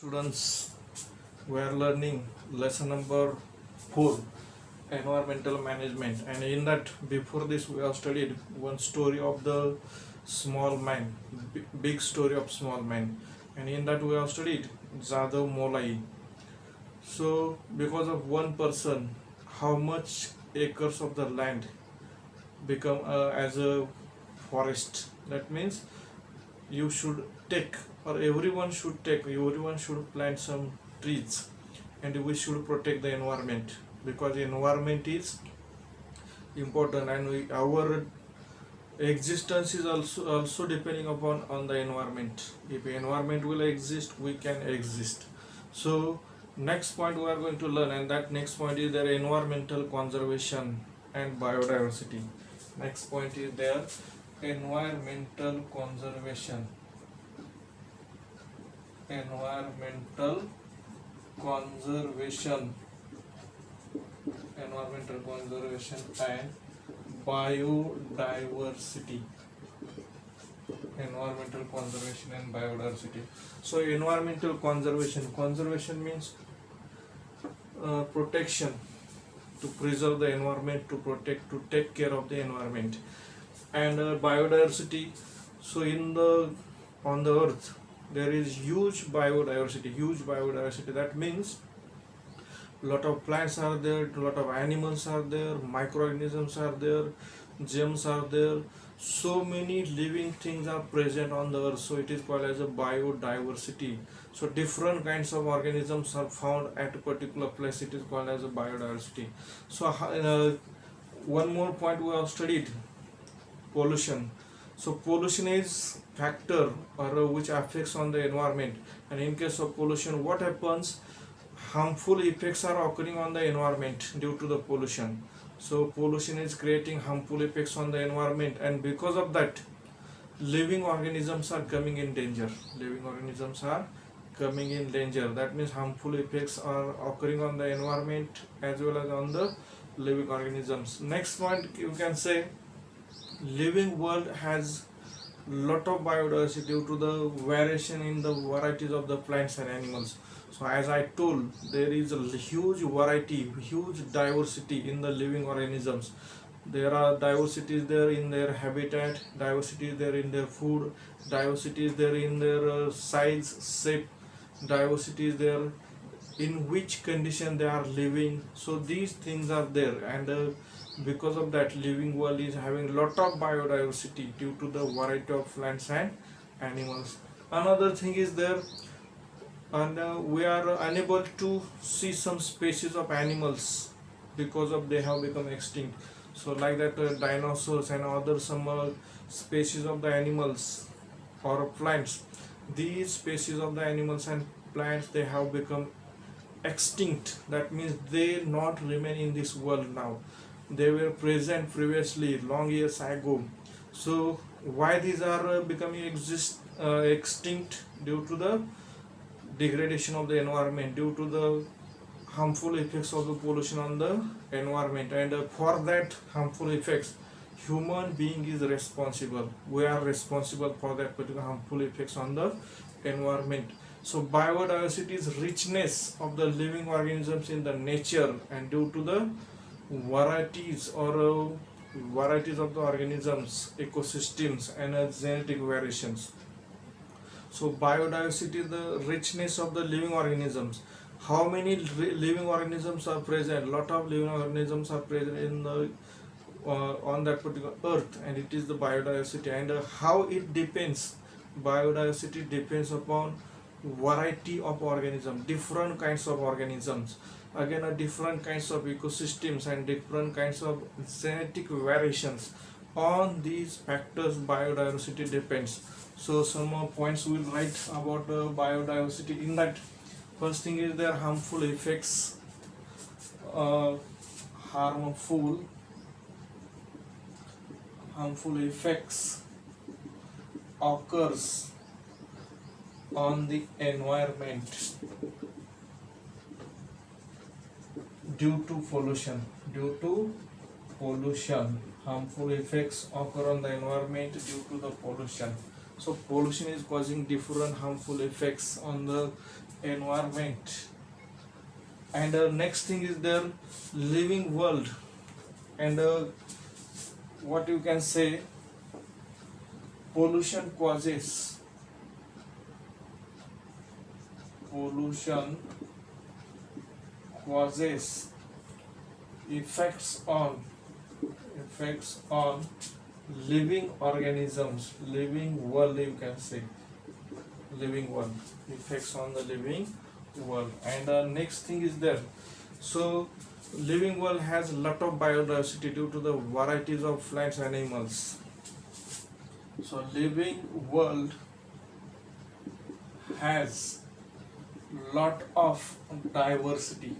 Students, we are learning lesson number 4, environmental management, and in that before this we have studied one story of the small man, big story of small man, and in that we have studied Jadav Molai. So because of one person, how much acres of the land become as a forest? That means you should take, or everyone should plant some trees, and we should protect the environment, because the environment is important, and our existence is also depending upon on the environment. If the environment will exist, we can exist. So next point we are going to learn, and that next point is their environmental conservation and biodiversity. Next point is their environmental conservation environmental conservation environmental conservation and biodiversity. Environmental conservation and biodiversity. So environmental conservation means protection, to preserve the environment, to protect, to take care of the environment. And biodiversity, so on the earth there is huge biodiversity. That means lot of plants are there, lot of animals are there, microorganisms are there, germs are there, so many living things are present on the earth, so it is called as a biodiversity. So different kinds of organisms are found at a particular place, it is called as a biodiversity. So one more point we have studied, pollution. So pollution is factor or which affects on the environment, and in case of pollution, what happens? Harmful effects are occurring on the environment due to the pollution. So pollution is creating harmful effects on the environment, and because of that, living organisms are coming in danger. That means harmful effects are occurring on the environment as well as on the living organisms. Next point, you can say living world has lot of biodiversity due to the variation in the varieties of the plants and animals. So as I told, there is a huge diversity in the living organisms. There are diversities there in their habitat, diversity is there in their food, diversity is there in their size, shape, diversity is there in which condition they are living. So these things are there, and because of that, living world is having lot of biodiversity due to the variety of plants and animals. Another thing is there, and we are unable to see some species of animals because of they have become extinct. So like that, dinosaurs and other some species of the animals or plants, these species of the animals and plants, they have become extinct. That means they not remain in this world now. They were present previously long years ago. So why these are becoming extinct? Due to the degradation of the environment, due to the harmful effects of the pollution on the environment, and for that harmful effects, human being is responsible. We are responsible for that particular harmful effects on the environment. So biodiversity is richness of the living organisms in the nature, and due to the varieties of the organisms, ecosystems, and genetic variations. So biodiversity is the richness of the living organisms. How many living organisms are present? Lot of living organisms are present in the on that particular earth, and it is the biodiversity. And how it depends? Biodiversity depends upon variety of organisms, different kinds of organisms, again different kinds of ecosystems and different kinds of genetic variations. On these factors biodiversity depends. So some more points we will write about biodiversity. In that, first thing is their harmful effects. Harmful effects occurs on the environment due to pollution. Harmful effects occur on the environment due to the pollution. So pollution is causing different harmful effects on the environment. And next thing is their living world. And what you can say, pollution causes effects on living organisms, living world, you can say, living world, effects on the living world. And next thing is there, so living world has a lot of biodiversity due to the varieties of plants and animals. So living world has lot of diversity.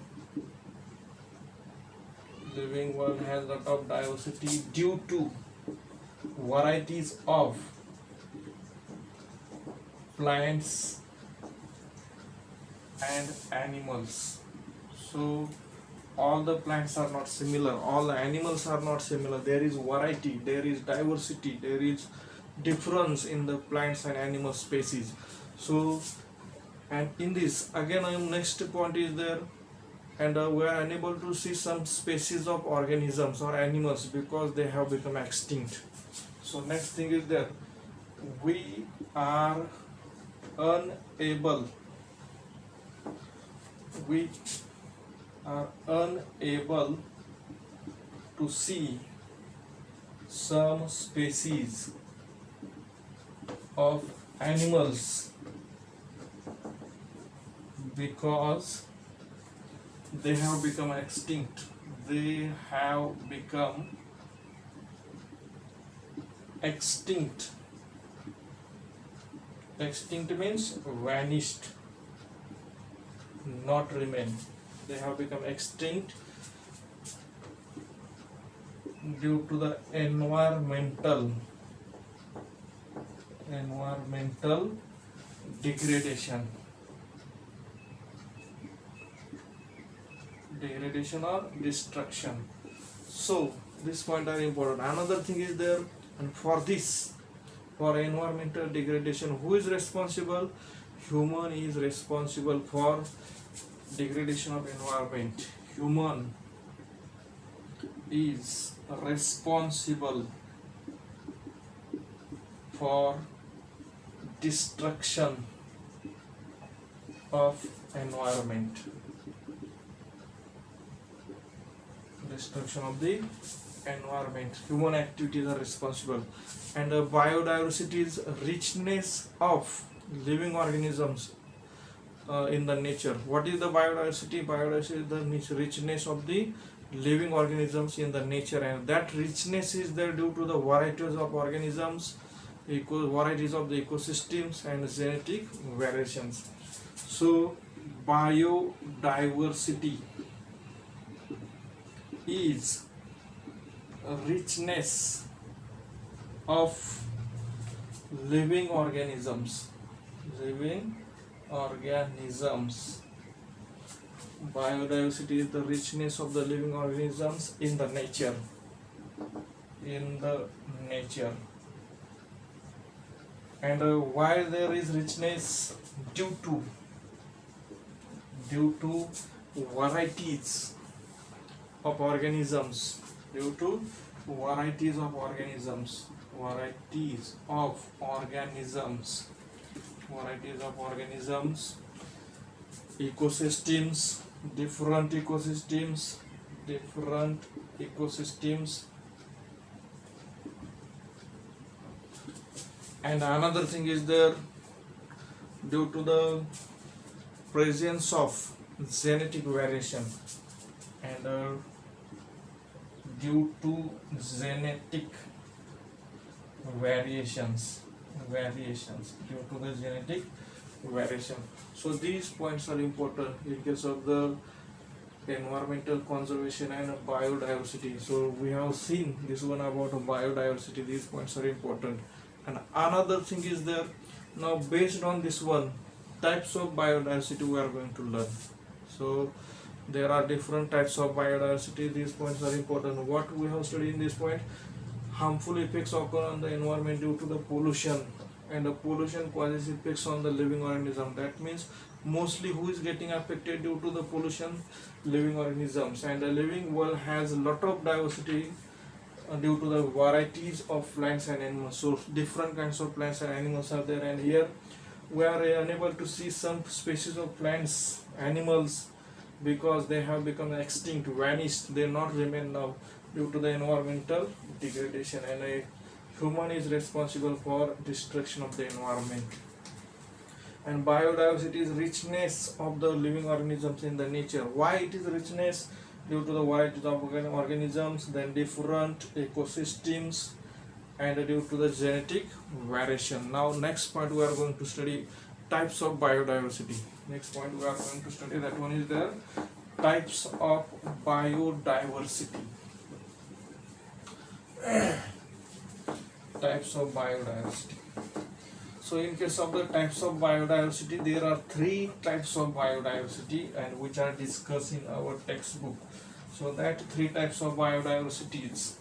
Living world has lot of diversity due to varieties of plants and animals. So all the plants are not similar, all the animals are not similar. There is variety, there is diversity, there is difference in the plants and animal species. So, and in this again, next point is there, and we are unable to see some species of organisms or animals because they have become extinct. So next thing is there, we are unable to see some species of animals because they have become extinct. They have become extinct. Extinct means vanished, not remain. They have become extinct due to the environmental degradation or destruction. So this point are important. Another thing is there, and for environmental degradation, who is responsible? Human is responsible for degradation of environment. Human is responsible for destruction of environment. Destruction of the environment. Human activities are responsible. And biodiversity is richness of living organisms in the nature. What is the biodiversity? Biodiversity is the richness of the living organisms in the nature, and that richness is there due to the varieties of organisms, varieties of the ecosystems and genetic variations. So biodiversity is a richness of living organisms. Biodiversity is the richness of the living organisms in the nature. And why there is richness? Due to varieties of organisms. Ecosystems, different ecosystems. And another thing is there, due to the presence of genetic variation, and due to genetic variations, due to the genetic variation. So these points are important in case of the environmental conservation and biodiversity. So we have seen this one about biodiversity. These points are important. And another thing is there, now based on this one, types of biodiversity we are going to learn. So there are different types of biodiversity. These points are important. What we have studied in this point: harmful effects occur on the environment due to the pollution. and the pollution causes effects on the living organism. That means mostly who is getting affected due to the pollution? Living organisms. And the living world has a lot of diversity due to the varieties of plants and animals. So different kinds of plants and animals are there, and here we are unable to see some species of plants, animals, because they have become extinct, vanished. They not remain now due to the environmental degradation, and a human is responsible for destruction of the environment. And biodiversity is richness of the living organisms in the nature. Why it is richness? Due to the varieties of organisms, then different ecosystems, and due to the genetic variation. Now next point we are going to study types of biodiversity. Next point we are going to study, that one is the types of biodiversity. Types of biodiversity. So in case of the types of biodiversity, there are three types of biodiversity, and which are discussed in our textbook. So that three types of biodiversities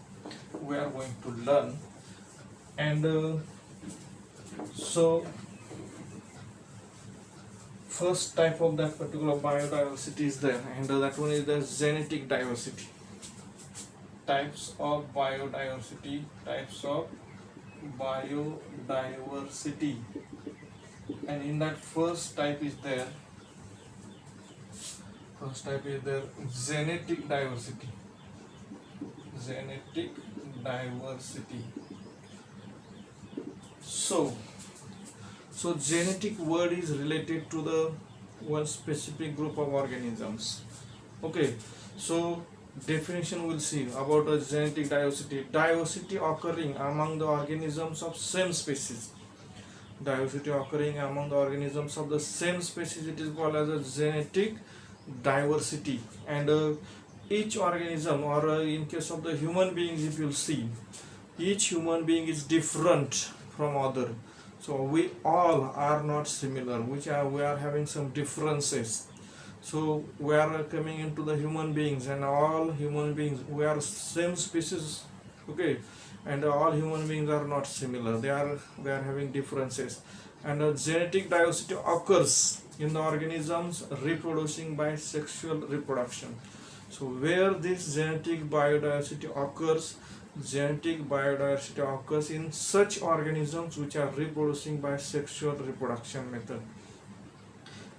we are going to learn. And so first type of that particular biodiversity is there, and that one is the genetic diversity. Types of biodiversity, types of biodiversity, and in that first type is there, genetic diversity. Genetic diversity. So genetic word is related to the one specific group of organisms. Okay, so definition we'll see about a genetic diversity. Diversity occurring among the organisms of same species. Diversity occurring among the organisms of the same species, it is called as a genetic diversity. And each organism, or in case of the human beings, if you'll see, each human being is different from other. So we all are not similar, we are having some differences. So we are coming into the human beings, and all human beings, we are same species, okay, and all human beings are not similar, they are having differences. And genetic diversity occurs in the organisms reproducing by sexual reproduction. So where this genetic biodiversity occurs in such organisms which are reproducing by sexual reproduction method.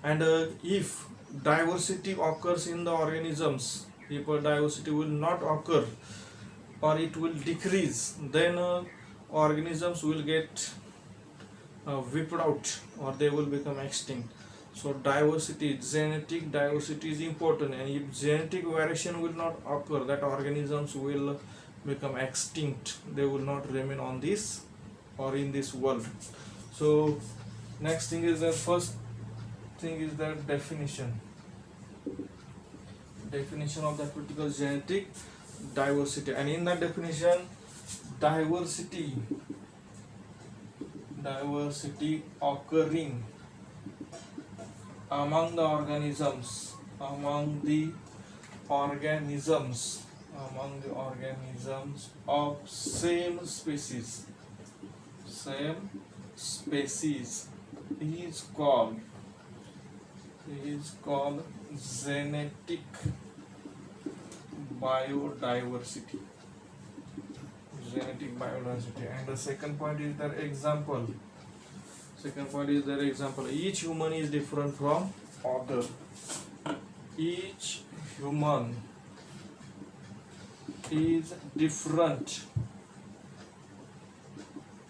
And if diversity occurs in the organisms, if a diversity will not occur or it will decrease, then organisms will get wiped out, or they will become extinct. So diversity, genetic diversity is important, and if genetic variation will not occur, that organisms will become extinct, they will not remain on this or in this world. So next thing is the first thing is the definition of that particular genetic diversity. And in that definition, diversity occurring among the organisms of same species is called genetic biodiversity. And the second point is their example. Each human is different from other. Each human is different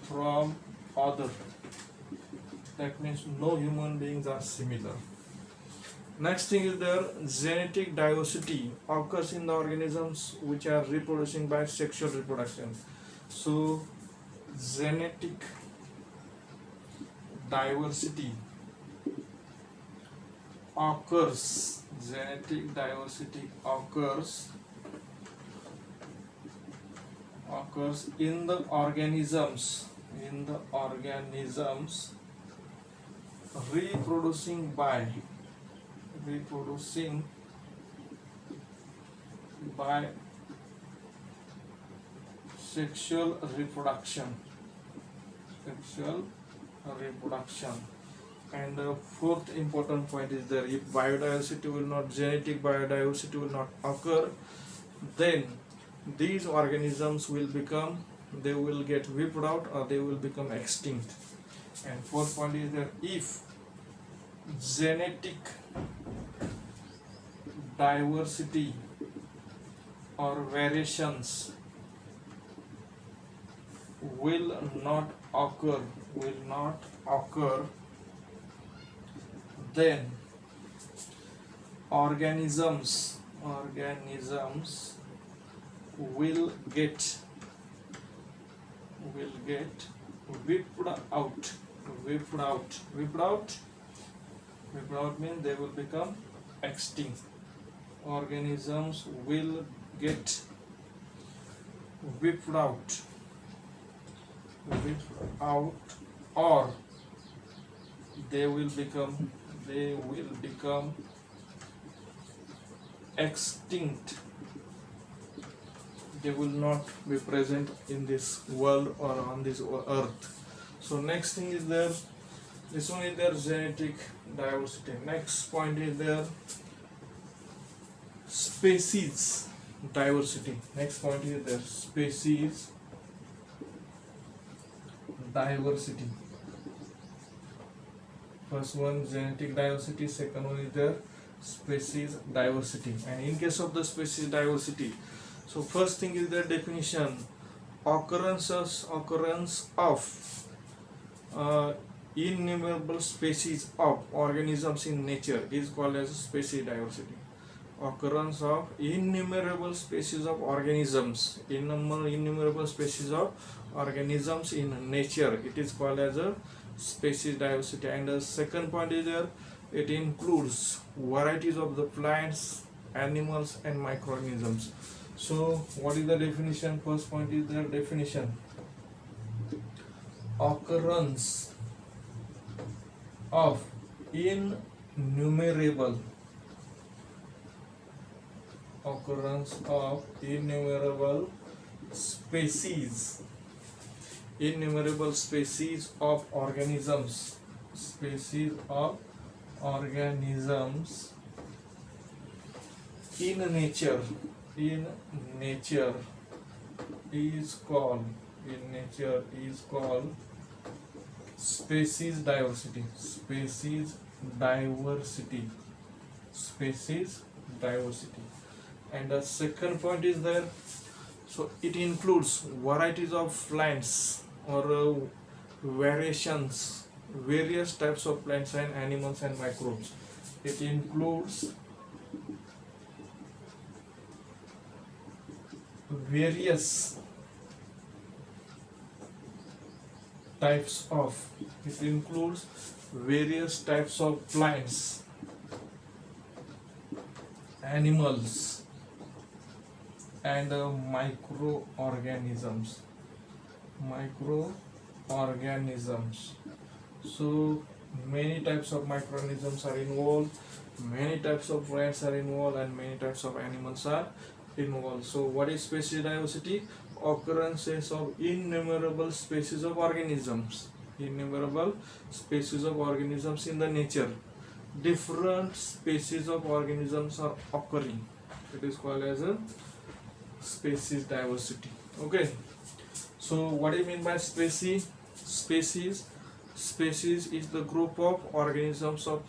from other. That means no human beings are similar. Next thing is their genetic diversity occurs in the organisms which are reproducing by sexual reproduction. So genetic diversity occurs in the organisms reproducing by sexual reproduction. reproduction. And the fourth important point is there, if biodiversity will not, genetic biodiversity will not occur, then these organisms will become, they will get wiped out or they will become extinct. And fourth point is that if genetic diversity or variations will not occur, then organisms will get wiped out. Wiped out means they will become extinct. Organisms will get wiped out, or they will become extinct. They will not be present in this world or on this earth. So next thing is there, this one is their genetic diversity. Next point is their species diversity. Next point is their species diversity. First one genetic diversity, second one is their species diversity. And in case of the species diversity, so first thing is their definition. Occurrence of innumerable species of organisms in nature is called as species diversity. Occurrence of innumerable species of organisms, innumerable species of organisms in nature, it is called as a species diversity. And the second point is there, it includes varieties of the plants, animals and microorganisms. So what is the definition? First point is their definition. Occurrence of innumerable species of organisms, in nature is called species diversity. And the second point is there, so it includes varieties of plants or various types of plants and animals and microbes. It includes various types of plants, animals and microorganisms. So many types of microorganisms are involved, many types of plants are involved and many types of animals are involved. So what is species diversity? Occurrences of innumerable species of organisms in the nature. Different species of organisms are occurring, it is called as a species diversity. Okay, so what do you mean by species? Species is the group of organisms or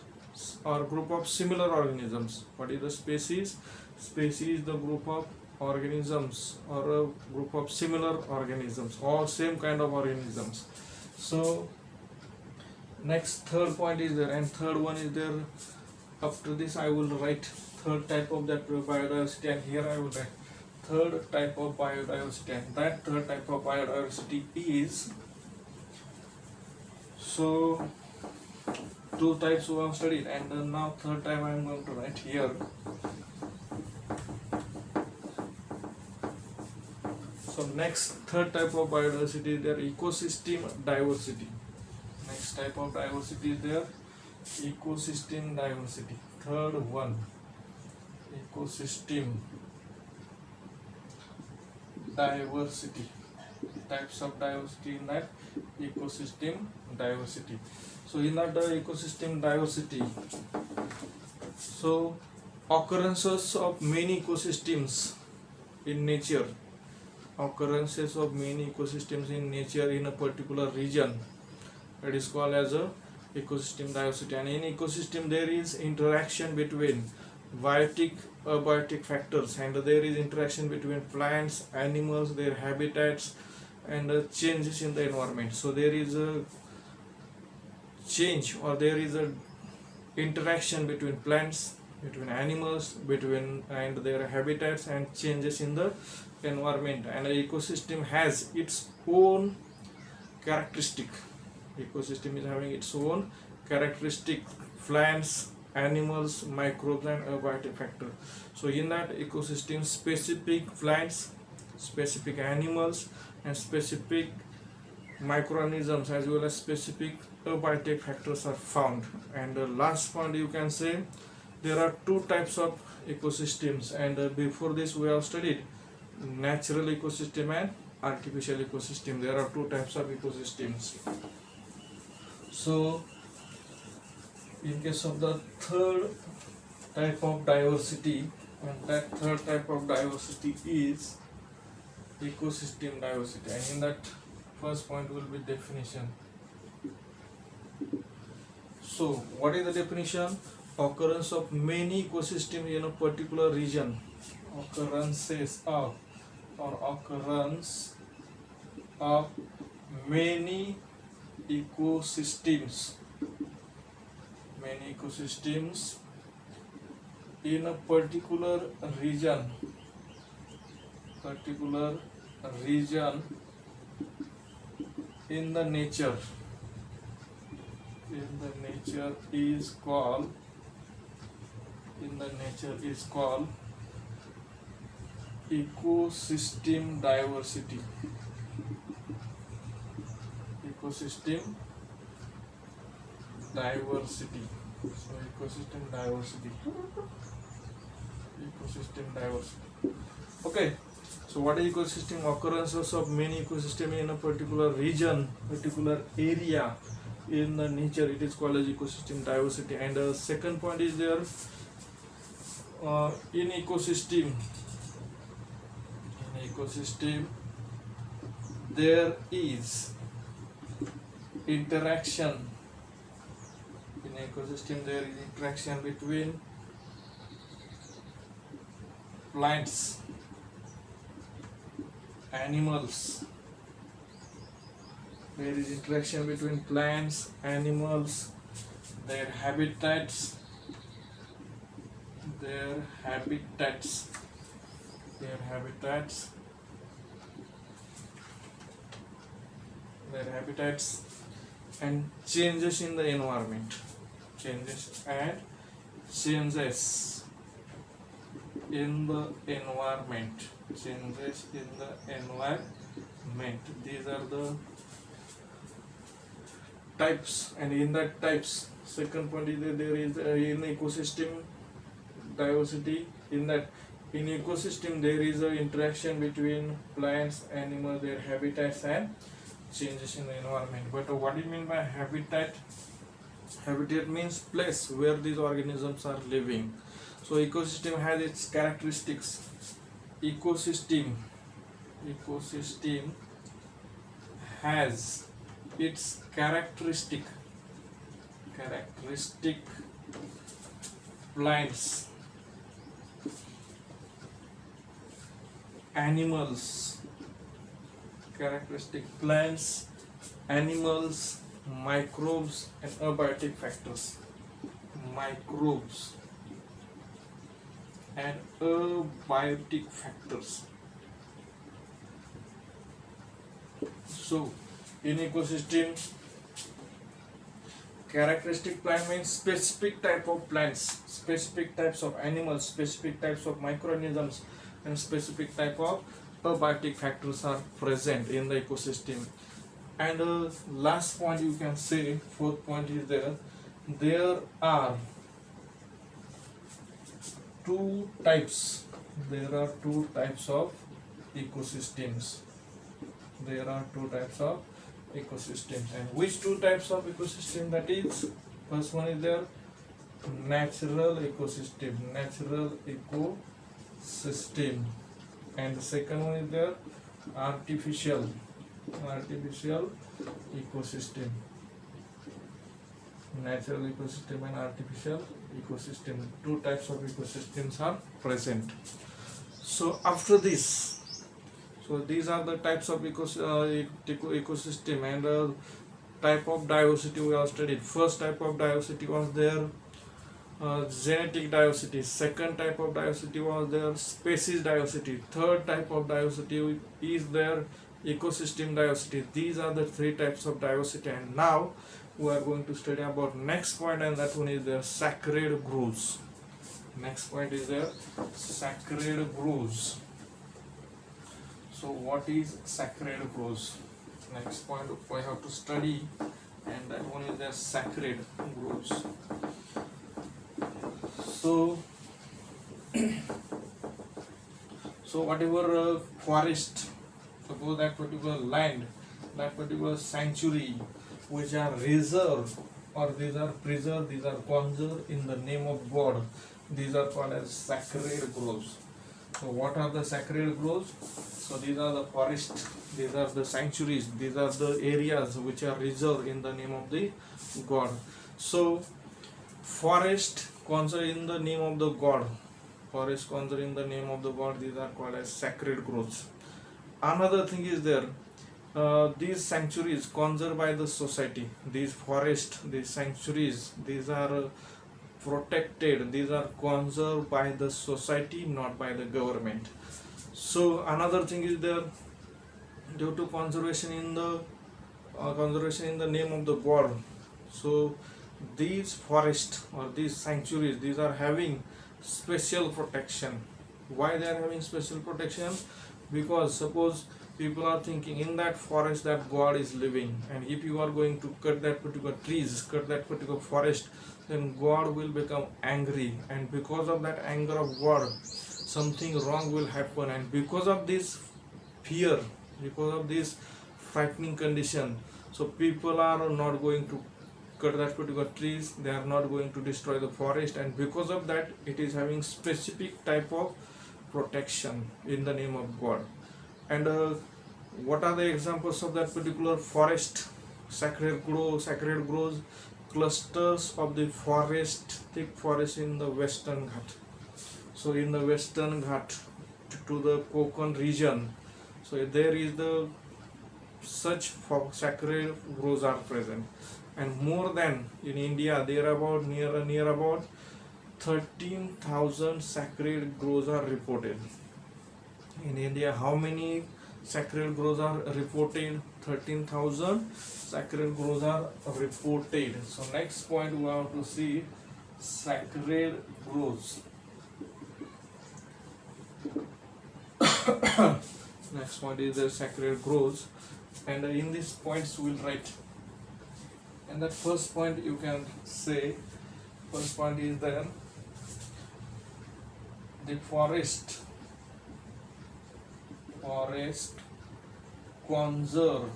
group of similar organisms. What is the species? Species is the group of organisms or a group of similar organisms, all same kind of organisms. So next third point is there, and third one is there. After this I will write third type of that biodiversity, and here I will write third type of biodiversity. And that third type of biodiversity is, so two types we have studied, and then now third time I am going to write here. So next third type of biodiversity is their ecosystem diversity. Next type of diversity is their ecosystem diversity. Third one, ecosystem diversity. types of diversity in that ecosystem diversity. So in that ecosystem diversity, so occurrences of many ecosystems in nature, occurrences of many ecosystems in nature in a particular region, that is called as a ecosystem diversity. And in ecosystem there is interaction between biotic abiotic factors, and there is interaction between plants, animals, their habitats, and changes in the environment. So there is a change, or there is a interaction between plants, between animals, between and their habitats, and changes in the environment. And an ecosystem has its own characteristic. Ecosystem is having its own characteristic: plants, animals, microbes, and abiotic factor. So in that ecosystem, specific plants, specific animals, and specific microorganisms, as well as specific abiotic factors are found. And the last point, you can say there are two types of ecosystems, and before this we have studied natural ecosystem and artificial ecosystem. There are two types of ecosystems. So in case of the third type of diversity, and that third type of diversity is ecosystem diversity. And in that, first point will be definition. So what is the definition? Occurrence of many ecosystems in a particular region. Occurrences of, or occurrence of many ecosystems, many ecosystems in a particular region, in the nature, is called ecosystem diversity. Ecosystem diversity. So ecosystem diversity. Okay. So what is ecosystem? Occurrences of many ecosystems in a particular region, particular area in the nature, it is called as ecosystem diversity. And the second point is there, in ecosystem there is interaction. In ecosystem there is interaction between plants, animals. There is interaction between plants, animals, their habitats, and changes in the environment. Changes in the environment. These are the types. And in that types, second point is that there is in ecosystem diversity, in that in ecosystem there is a interaction between plants, animals, their habitats, and changes in the environment. But what do you mean by habitat? Habitat means place where these organisms are living. So ecosystem has its characteristics. Ecosystem has its characteristic plants, animals, microbes, and abiotic factors. So in ecosystem, characteristic plant means specific type of plants, specific types of animals, specific types of microorganisms, and specific type of abiotic factors are present in the ecosystem. And last point, you can say, fourth point is there are two types of ecosystems. There are two types of ecosystems. And which two types of ecosystem that is? First one is there natural ecosystem, and the second one is there artificial ecosystem. Natural ecosystem and artificial ecosystem. Two types of ecosystems are present. So after this, so these are the types of ecosystem and type of diversity we have studied. First type of diversity was there genetic diversity. Second type of diversity was there species diversity. Third type of diversity is there ecosystem diversity. These are the three types of diversity, and now we are going to study about next point, and that one is the sacred groves. Next point is the sacred groves. So what is sacred groves? Next point we have to study, and that one is the sacred groves. So whatever forest, suppose that particular land, that particular sanctuary which are reserved or these are preserved, these are conserved in the name of God, these are called as sacred groves. So what are the sacred groves? So these are the forests, these are the sanctuaries, these are the areas which are reserved in the name of the God. So forest conserved in the name of the God, forest conserved in the name of the God, these are called as sacred groves. Another thing is there, these sanctuaries conserved by the society, these forests, these sanctuaries, these are protected, these are conserved by the society, not by the government. So another thing is there, due to conservation in the name of the God, so these forests or these sanctuaries, these are having special protection. Why they are having special protection? Because suppose people are thinking in that forest that God is living, and if you are going to cut that particular trees, cut that particular forest, then God will become angry, and because of that anger of God, something wrong will happen. And because of this fear, because of this frightening condition, so people are not going to cut that particular trees, they are not going to destroy the forest, and because of that it is having specific type of protection in the name of God. And what are the examples of that particular forest? Sacred groves, clusters of the forest, thick forest in the Western Ghat. So in the Western Ghat to the Konkan region, so there is the such sacred groves are present. And more than in India, there are about near about 13,000 sacred groves are reported. In India, how many sacred groves are reported? 13,000 sacred groves are reported. So next point we have to see sacred groves. Next point is the sacred groves, and in these points we will write. And the first point you can say, first point is that the forest conserved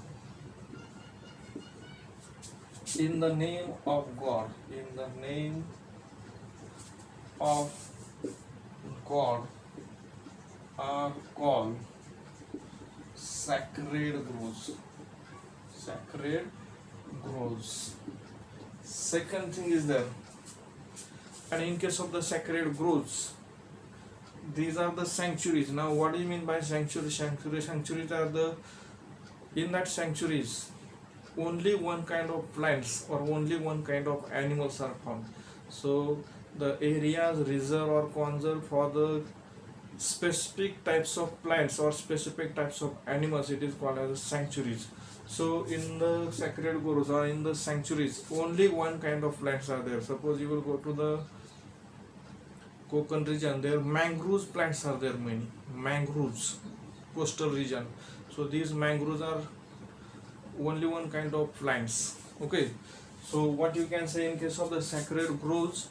in the name of God, in the name of God are called sacred groves. Sacred groves. Second thing is there, and in case of the sacred groves, these are the sanctuaries. Now what do you mean by sanctuary? Sanctuaries are the, in that sanctuaries only one kind of plants or only one kind of animals are found. So the areas reserved or conserved for the specific types of plants or specific types of animals, it is called as sanctuaries. So in the sacred groves or in the sanctuaries, only one kind of plants are there. Suppose you will go to the Konkan region, there mangroves plants are there, many mangroves, coastal region. So these mangroves are only one kind of plants. Okay, so what you can say in case of the sacred groves,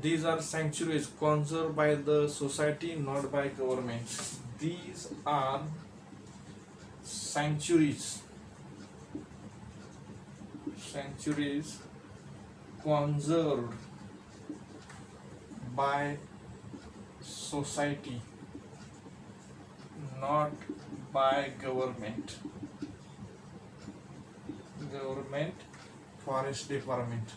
these are sanctuaries conserved by the society, not by government. These are sanctuaries conserved by society, not by government. Forest department.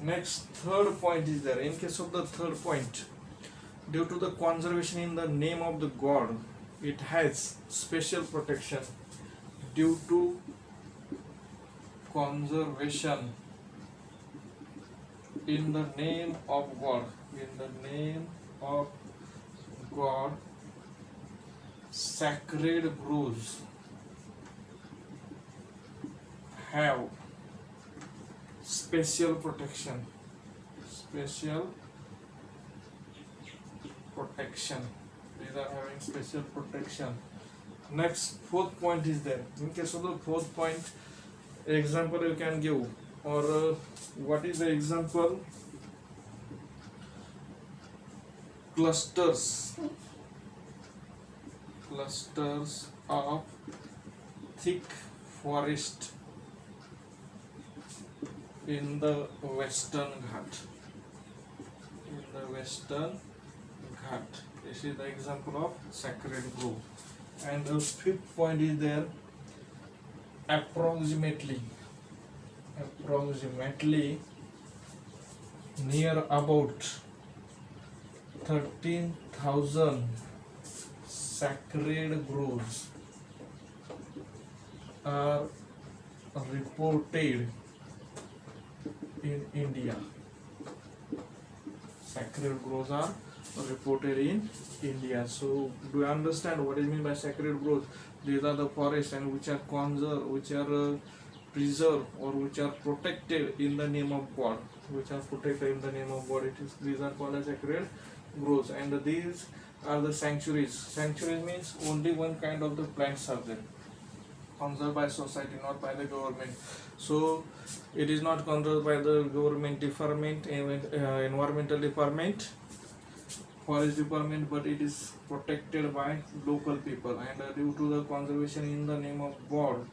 Next, third point is there. In case of the third point, due to the conservation in the name of the god, it has special protection. Due to conservation in the name of god, sacred groves have special protection. These are having special protection. Next, fourth point is there. In case of the fourth point, example you can give, or what is the example? Clusters of thick forest in the Western Ghat. This is the example of sacred grove. And the fifth point is there. Approximately near about 13,000 sacred groves are reported in India. Sacred groves are reported in India. So, do you understand what is meant by sacred groves? These are the forests and which are conserved, which are preserved, or which are protected in the name of God. These are called as sacred groves, and these are the sanctuaries. Sanctuaries means only one kind of the plants are there, conserved by society, not by the government. So it is not conserved by the government department, environmental department, forest department, but it is protected by local people, and due to the conservation in the name of God,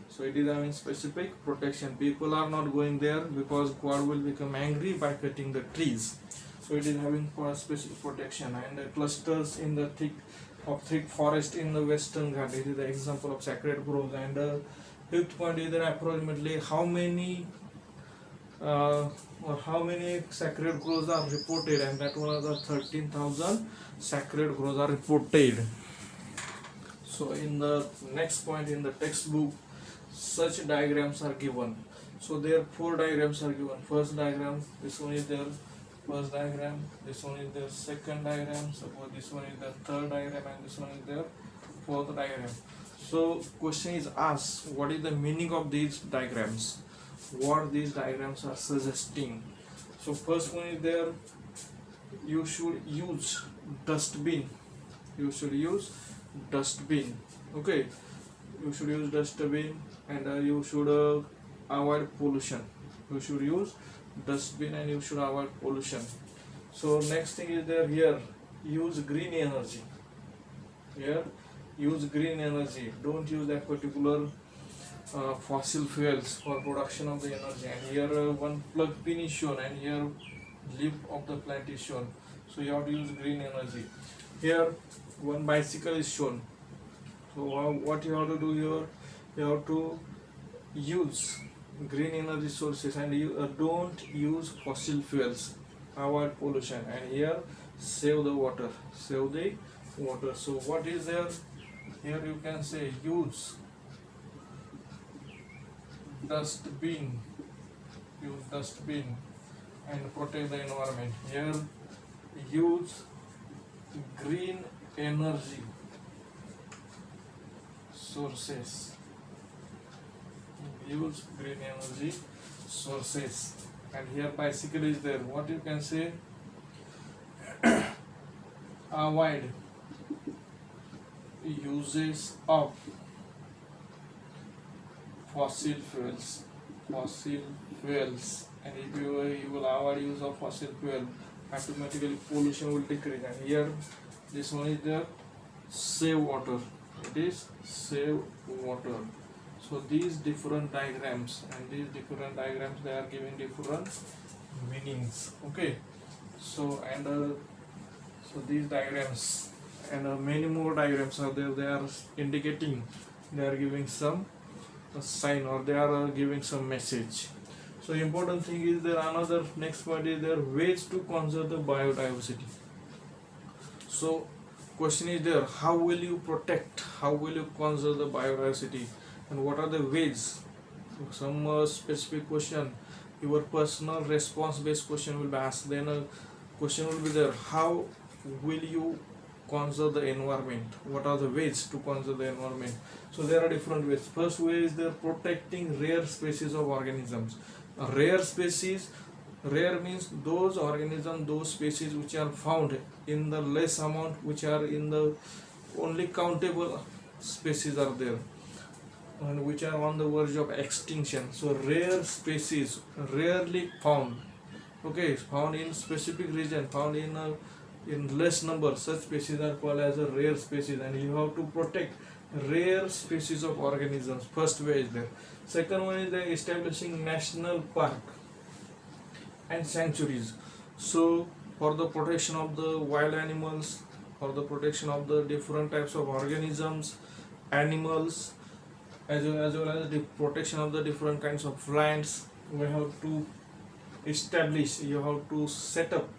so it is having specific protection. People are not going there because God will become angry by cutting the trees. So it is having specific protection. And clusters in the thick forest in the Western Ghat. It is the example of sacred groves. And fifth point is that approximately how many sacred groves are reported, and that one of the 13,000 sacred groves are reported. So in the next point in the textbook, such diagrams are given. So there are 4 diagrams are given. First diagram, this one is there. First diagram, this one is the second diagram, suppose this one is the third diagram, and this one is the fourth diagram. So question is asked, what is the meaning of these diagrams? What these diagrams are suggesting? So first one is there, you should use dustbin. Okay, you should use dustbin, and you should avoid pollution. You should use dustbin and you should avoid pollution. So next thing is there, here use green energy. Don't use that particular fossil fuels for production of the energy. And here one plug pin is shown, and here leaf of the plant is shown. So you have to use green energy. Here one bicycle is shown. So what you have to do here, you have to use green energy sources, and you don't use fossil fuels, avoid pollution, and here save the water. So what is there? Here you can say use dustbin and protect the environment. Here use green energy sources. And here bicycle is there. What you can say? Avoid uses of fossil fuels. And if you will avoid use of fossil fuel, automatically pollution will decrease. And here this one is there, save water. It is save water. So these different diagrams, and these different diagrams, they are giving different meanings. Okay, so and so these diagrams and many more diagrams are there. They are indicating, they are giving some sign, or they are giving some message. So important thing is there, another next point is there, ways to conserve the biodiversity. So question is there, how will you protect, how will you conserve the biodiversity, and what are the ways? Some specific question, your personal response based question will be asked. Then a question will be there, how will you conserve the environment, what are the ways to conserve the environment? So there are different ways. First way is there, protecting rare species of organisms. Rare species, rare means those organisms, those species which are found in the less amount, which are in the only countable species are there, and which are on the verge of extinction. So rare species, rarely found, okay, found in specific region, found in less number, such species are called as a rare species, and you have to protect rare species of organisms. First way is there. Second one is the establishing national park and sanctuaries. So for the protection of the wild animals, for the protection of the different types of organisms, animals, as well as the protection of the different kinds of plants, we have to establish, you have to set up,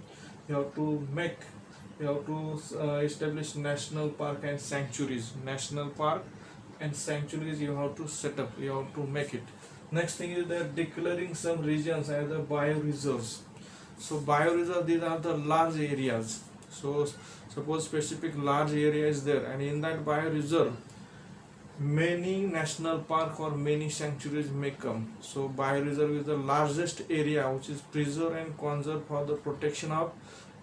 you have to make, you have to establish national park and sanctuaries. National park and sanctuaries you have to set up, you have to make it. Next thing is that declaring some regions as the bioreserves. So bioreserve, these are the large areas. So suppose specific large area is there, and in that bioreserve many national park or many sanctuaries may come. So bioreserve is the largest area which is preserved and conserved for the protection of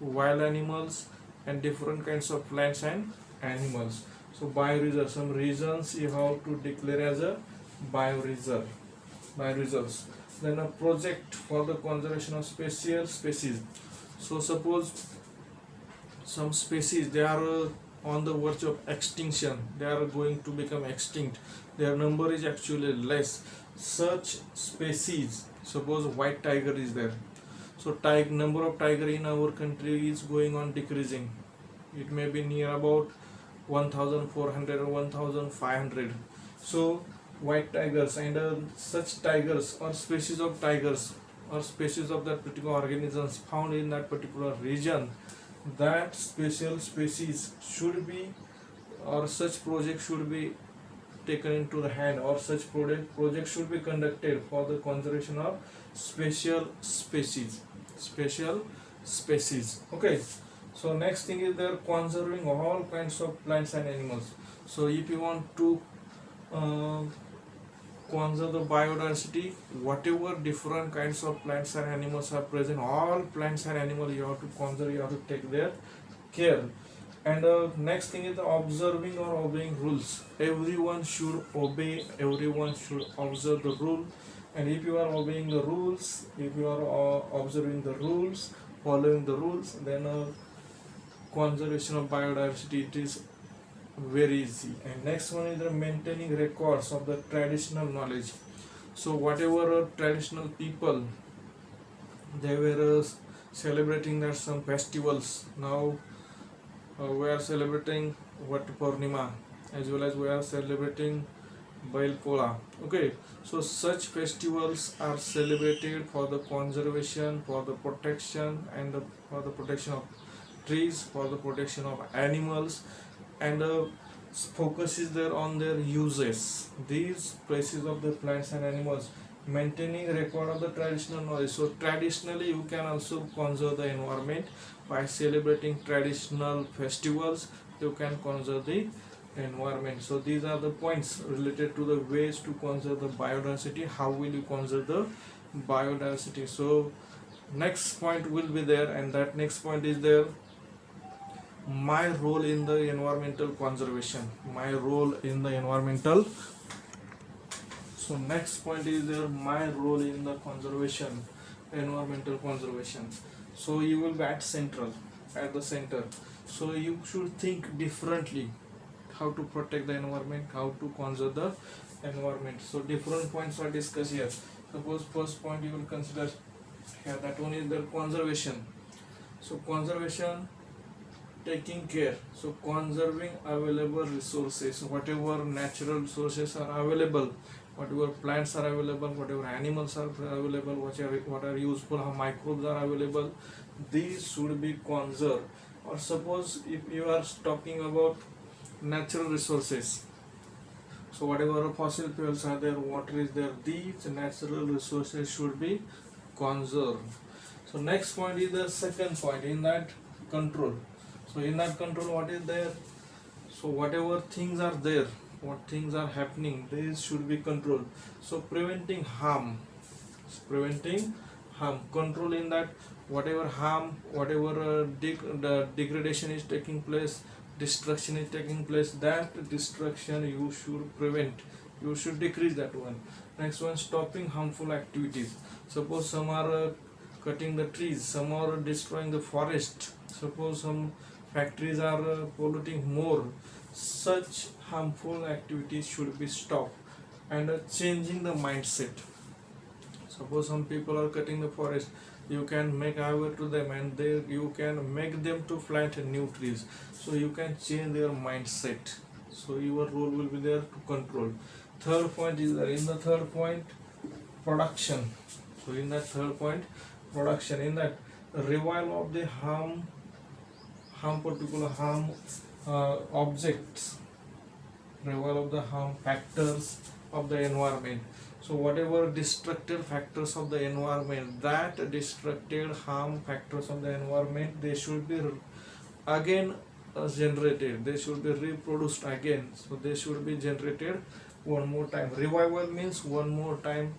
wild animals and different kinds of plants and animals. So bioreserve, some regions you have to declare as a bioreserve, bioreserves. Then a project for the conservation of special species. So suppose some species, they are on the verge of extinction, they are going to become extinct, their number is actually less. Such species, suppose white tiger is there, so number of tiger in our country is going on decreasing. It may be near about 1400 or 1500. So white tigers and such tigers or species of tigers or species of that particular organisms found in that particular region, that special species should be, or such project should be taken into the hand, or such project should be conducted for the conservation of special species, special species. Okay, so next thing is there, conserving all kinds of plants and animals. So if you want to conserve the biodiversity, whatever different kinds of plants and animals are present, all plants and animals you have to conserve, you have to take their care. And next thing is the observing or obeying rules. Everyone should obey, everyone should observe the rule. And if you are obeying the rules, if you are observing the rules, following the rules, then conservation of biodiversity, it is very easy. And next one is the maintaining records of the traditional knowledge. So whatever traditional people, they were celebrating that some festivals. Now we are celebrating Vat Purnima, as well as we are celebrating Bail Pola. Okay, so such festivals are celebrated for the conservation, for the protection, and for the protection of trees, for the protection of animals, and focus is there on their uses. These species of the plants and animals, maintaining record of the traditional knowledge. So traditionally you can also conserve the environment by celebrating traditional festivals. You can conserve the environment. So these are the points related to the ways to conserve the biodiversity. How will you conserve the biodiversity? So next point will be there, and that next point is there, my role in the environmental conservation, my role in the environmental. So next point is there, my role in the conservation, environmental conservation. So you will be at the center. So you should think differently, how to protect the environment, how to conserve the environment. So different points are discussed here. Suppose first point you will consider here, that one is the conservation. So conservation, taking care, so conserving available resources, whatever natural resources are available, whatever plants are available, whatever animals are available, what are useful, how microbes are available, these should be conserved. Or suppose if you are talking about natural resources, so whatever fossil fuels are there, water is there, these natural resources should be conserved. So next point is the second point, in that control. So in that control, what is there? So whatever things are there, what things are happening, these should be controlled. So preventing harm, control in that whatever harm, whatever the degradation is taking place, destruction is taking place, that destruction you should prevent, you should decrease that one. Next one, stopping harmful activities. Suppose some are cutting the trees, some are destroying the forest, suppose some factories are polluting more, such harmful activities should be stopped. And changing the mindset. Suppose some people are cutting the forest, you can make aware to them, and you can make them to plant new trees, so you can change their mindset. So your role will be there to control. Third point is there, in the third point, production. So in that third point, production, in that revival of the particular harm objects, revival of the harm factors of the environment. So whatever destructive factors of the environment, that destructive harm factors of the environment, they should be again generated, they should be reproduced again, so they should be generated one more time. Revival means one more time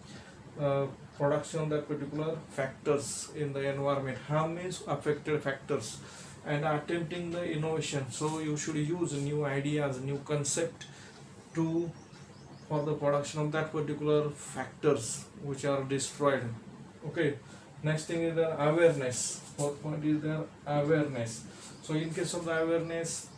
production of that particular factors in the environment. Harm means affected factors. And attempting the innovation, so you should use new ideas, new concept to for the production of that particular factors which are destroyed. Okay, next thing is the awareness. Fourth point is the awareness. So in case of the awareness,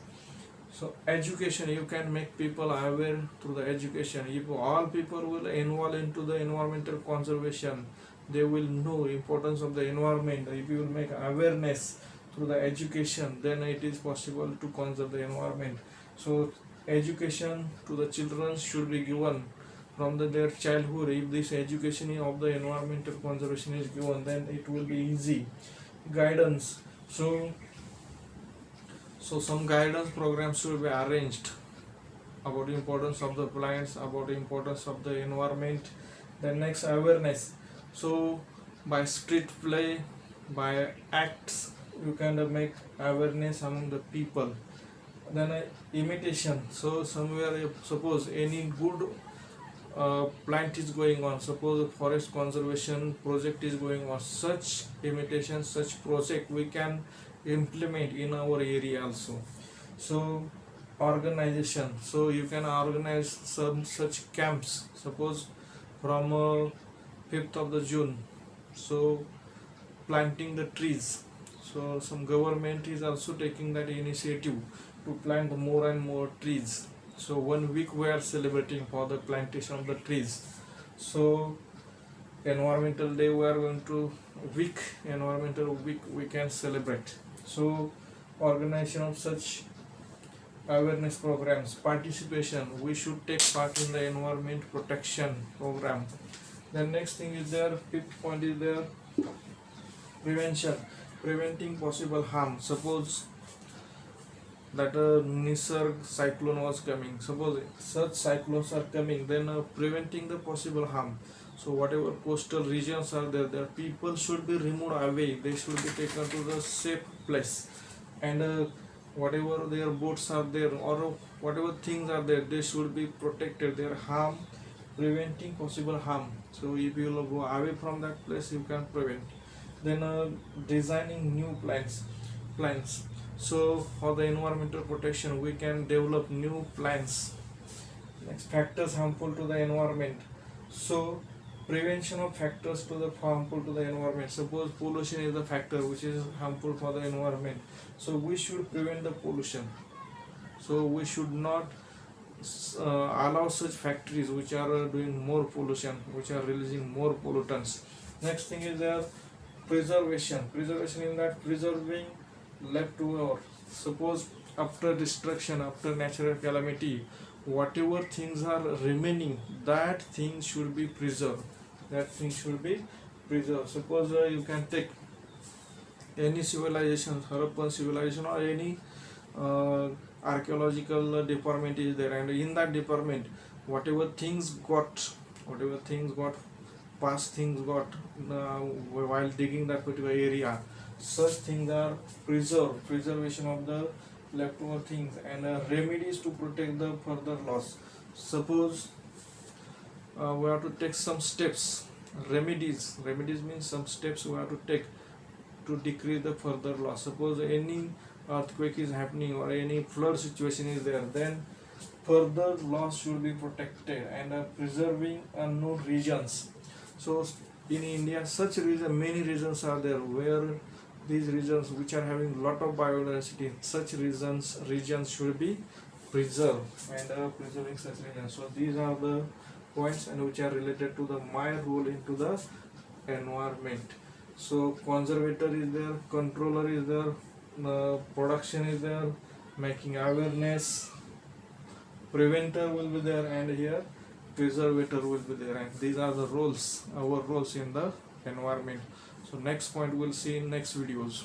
so education, you can make people aware through the education. If all people will involve into the environmental conservation, they will know importance of the environment. If you will make awareness through the education, then it is possible to conserve the environment. So education to the children should be given from their childhood. If this education of the environmental conservation is given, then it will be easy. Guidance, so some guidance programs should be arranged about the importance of the plants, about the importance of the environment. Then next, awareness, so by street play, by acts, you can make awareness among the people. Then imitation, so somewhere, suppose any good plant is going on, suppose a forest conservation project is going on, such imitation, such project we can implement in our area also. So organization, so you can organize some such camps, suppose from 5th of the June, so planting the trees. So some government is also taking that initiative to plant more and more trees. So 1 week we are celebrating for the plantation of the trees. So environmental day we are going to environmental week we can celebrate. So organization of such awareness programs. Participation, we should take part in the environment protection program. The next thing is there, fifth point is there, prevention, preventing possible harm. Suppose that a Nisarg cyclone was coming, suppose such cyclones are coming, then preventing the possible harm. So whatever coastal regions are there, their people should be removed away, they should be taken to the safe place, and whatever their boats are there or whatever things are there, they should be protected, their harm, preventing possible harm. So if you will go away from that place, you can prevent. Then designing new plans. So for the environmental protection, we can develop new plans. Next, factors harmful to the environment. So prevention of factors to the harmful to the environment. Suppose pollution is the factor which is harmful for the environment, so we should prevent the pollution. So we should not allow such factories which are doing more pollution, which are releasing more pollutants. Next thing is their preservation in that preserving leftover. Suppose after destruction, after natural calamity, whatever things are remaining, that thing should be preserved, that thing should be preserved. Suppose you can take any civilization, Harappan civilization, or any archaeological department is there, and in that department whatever things got past things got while digging that particular area, such things are preservation of the leftover things, and remedies to protect the further loss. Suppose we have to take some steps. Remedies means some steps we have to take to decrease the further loss. Suppose any earthquake is happening or any flood situation is there, then further loss should be protected, and preserving unknown regions. So in India, such many regions are there where these regions which are having lot of biodiversity, such regions should be preserved, and preserving such regions. So these are the points and which are related to the my role into the environment. So conservator is there, controller is there, production is there, making awareness, preventer will be there, and here preservator will be there, and these are the roles, our roles in the environment. So next point we'll see in next videos.